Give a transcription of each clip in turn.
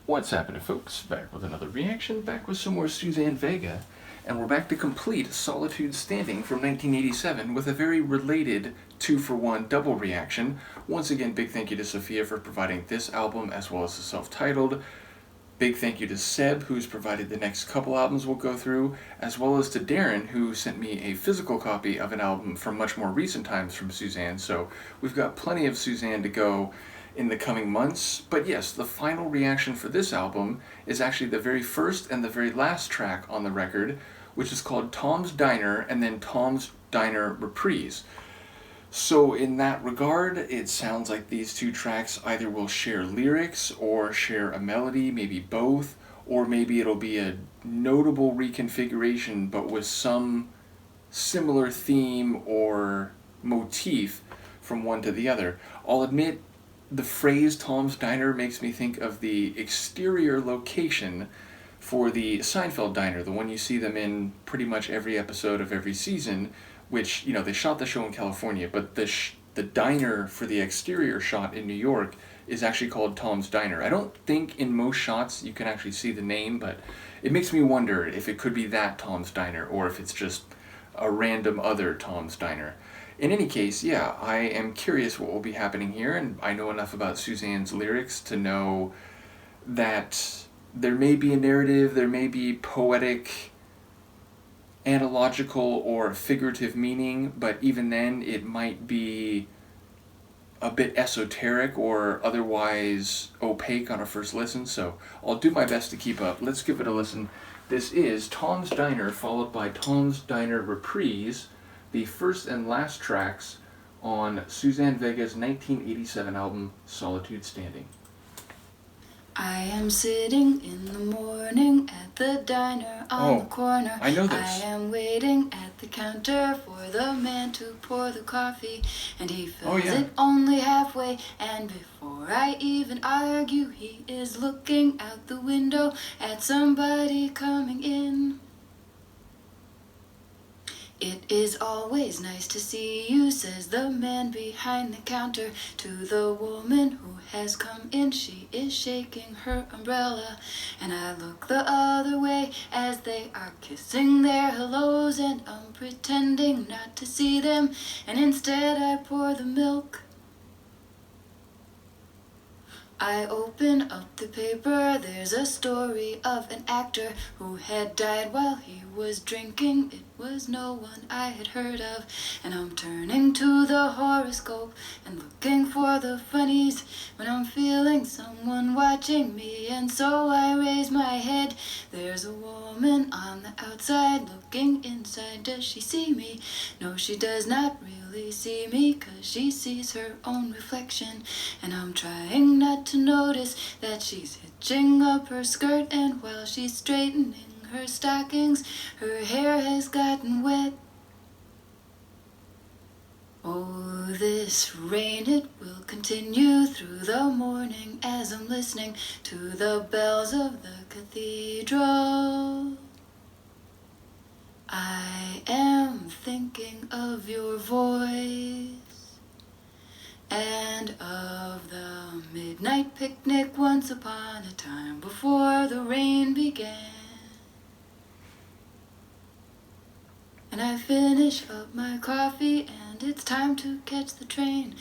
What's happening, folks? Back with another reaction, back with some more Suzanne Vega, and we're back to complete Solitude Standing from 1987 with a very related 2-for-1 double reaction. Once again, big thank you to Sofia for providing this album as well as the self-titled. Big thank you to Seb, who's provided the next couple albums we'll go through, as well as to Darren, who sent me a physical copy of an album from much more recent times from Suzanne, so we've got plenty of Suzanne to go in the coming months. But yes, the final reaction for this album is actually the very first and the very last track on the record, which is called Tom's Diner and then Tom's Diner Reprise. So in that regard, it sounds like these two tracks either will share lyrics or share a melody, maybe both, or maybe it'll be a notable reconfiguration but with some similar theme or motif from one to the other. I'll admit, the phrase Tom's Diner makes me think of the exterior location for the Seinfeld Diner, the one you see them in pretty much every episode of every season, which, they shot the show in California, but the diner for the exterior shot in New York is actually called Tom's Diner. I don't think in most shots you can actually see the name, but it makes me wonder if it could be that Tom's Diner or if it's just a random other Tom's Diner. In any case, yeah, I am curious what will be happening here, and I know enough about Suzanne's lyrics to know that there may be a narrative, there may be poetic, analogical, or figurative meaning, but even then it might be a bit esoteric or otherwise opaque on a first listen, so I'll do my best to keep up. Let's give it a listen. This is Tom's Diner, followed by Tom's Diner Reprise, the first and last tracks on Suzanne Vega's 1987 album, Solitude Standing. I am sitting in the morning at the diner on the corner. I know this. I am waiting at the counter for the man to pour the coffee, and he fills it only halfway, and before I even argue, he is looking out the window at somebody coming in. It is always nice to see you, says the man behind the counter to the woman who has come in. She is shaking her umbrella, and I look the other way as they are kissing their hellos, and I'm pretending not to see them, and instead I pour the milk. I open up the paper, there's a story of an actor who had died while he was drinking. It was no one I had heard of, and I'm turning to the horoscope and looking for the funnies when I'm feeling someone watching me, and so I raise my head. There's a woman on the outside looking inside. Does she see me? No, she does not really see me, 'cause she sees her own reflection, and I'm trying not to notice that she's hitching up her skirt, and while she's straightening her stockings, her hair has gotten wet. Oh, this rain, it will continue through the morning as I'm listening to the bells of the cathedral. I am thinking of your voice and of the midnight picnic once upon a time before the rain began. And I finish up my coffee and it's time to catch the train.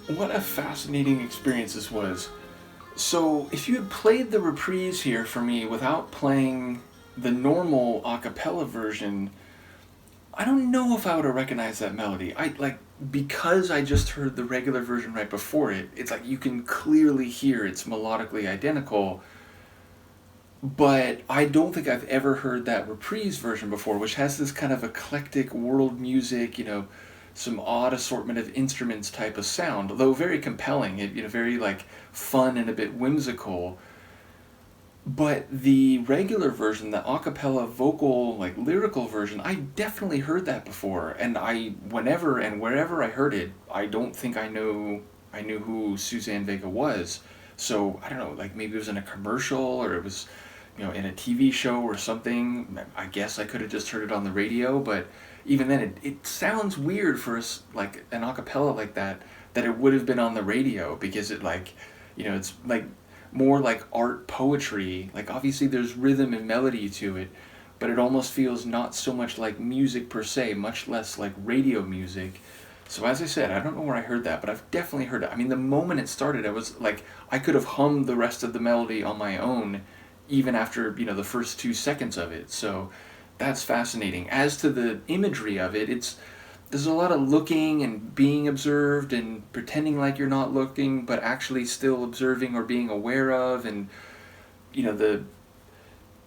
what a fascinating experience this was. So, if you had played the reprise here for me without playing the normal a cappella version, I don't know if I would have recognized that melody. Because I just heard the regular version right before it, it's like you can clearly hear it's melodically identical, but I don't think I've ever heard that reprise version before, which has this kind of eclectic world music, some odd assortment of instruments type of sound, though very compelling, very like fun and a bit whimsical. But the regular version, the a cappella vocal, like lyrical version, I definitely heard that before, and whenever and wherever I heard it, I don't think I knew who Suzanne Vega was. So I don't know, like maybe it was in a commercial or it was, in a TV show or something. I guess I could have just heard it on the radio, but even then, it sounds weird for us, like an a cappella like that it would have been on the radio, because it it's like more like art poetry. Like obviously there's rhythm and melody to it, but it almost feels not so much like music per se, much less like radio music. So as I said, I don't know where I heard that, but I've definitely heard it. I mean, the moment it started, I was like, I could have hummed the rest of the melody on my own, even after, the first 2 seconds of it. So that's fascinating. As to the imagery of it, there's a lot of looking and being observed and pretending like you're not looking, but actually still observing or being aware of. And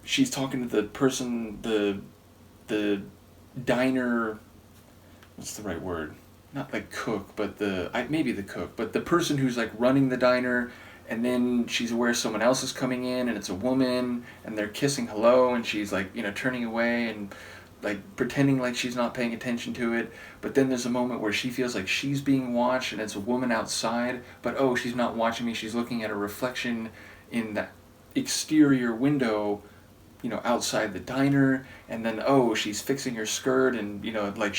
she's talking to the person, the diner. What's the right word? Not like cook, but maybe the cook, but the person who's like running the diner. And then she's aware someone else is coming in, and it's a woman, and they're kissing hello, and she's like, turning away and like pretending like she's not paying attention to it. But then there's a moment where she feels like she's being watched, and it's a woman outside, but oh, she's not watching me, she's looking at a reflection in that exterior window, outside the diner. And then oh, she's fixing her skirt, and like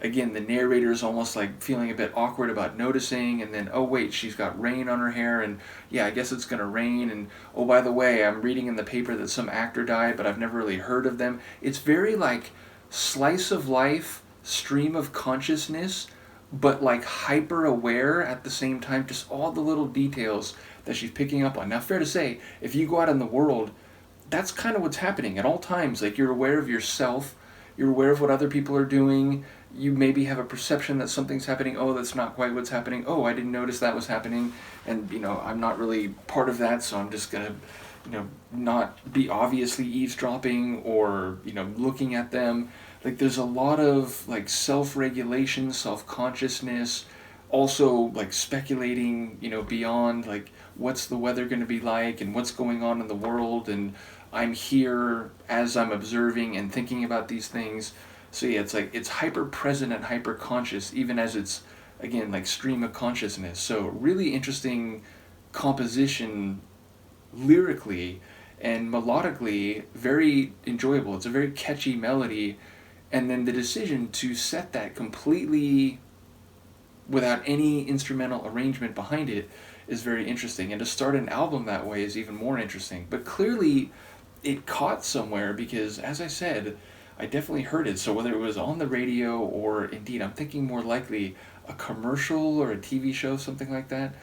again, the narrator is almost like feeling a bit awkward about noticing, and then, oh wait, she's got rain on her hair, and yeah, I guess it's gonna rain, and oh, by the way, I'm reading in the paper that some actor died, but I've never really heard of them. It's very like slice of life, stream of consciousness, but like hyper aware at the same time, just all the little details that she's picking up on. Now, fair to say, if you go out in the world, that's kind of what's happening at all times. Like, you're aware of yourself, you're aware of what other people are doing, you maybe have a perception that something's happening. Oh, that's not quite what's happening. Oh, I didn't notice that was happening. And, I'm not really part of that, so I'm just going to, not be obviously eavesdropping or, looking at them. Like, there's a lot of, like, self-regulation, self-consciousness, also, like, speculating, beyond, like, what's the weather going to be like and what's going on in the world. And I'm here as I'm observing and thinking about these things. So yeah, it's like it's hyper present and hyper conscious, even as it's, again, like stream of consciousness. So really interesting composition lyrically and melodically, very enjoyable. It's a very catchy melody, and then the decision to set that completely without any instrumental arrangement behind it is very interesting, and to start an album that way is even more interesting. But clearly it caught somewhere, because as I said, I definitely heard it. So whether it was on the radio or indeed, I'm thinking more likely a commercial or a TV show, something like that.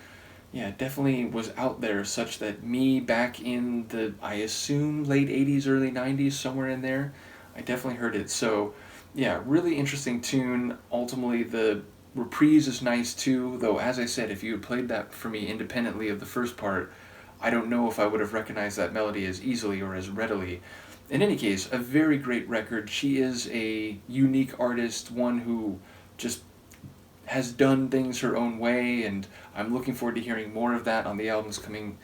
Yeah, it definitely was out there, such that me back in the, I assume, late 80s, early 90s, somewhere in there, I definitely heard it. So yeah, really interesting tune. Ultimately, the reprise is nice too, though as I said, if you had played that for me independently of the first part, I don't know if I would have recognized that melody as easily or as readily. In any case, a very great record. She is a unique artist, one who just has done things her own way, and I'm looking forward to hearing more of that on the albums coming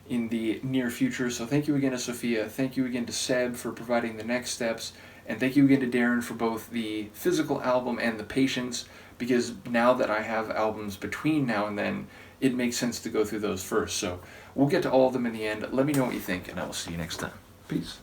in the near future. So thank you again to Sofia, thank you again to Seb for providing the next steps, and thank you again to Darren for both the physical album and the patience, because now that I have albums between now and then, it makes sense to go through those first. So we'll get to all of them in the end. Let me know what you think, and I will see you next time. Peace.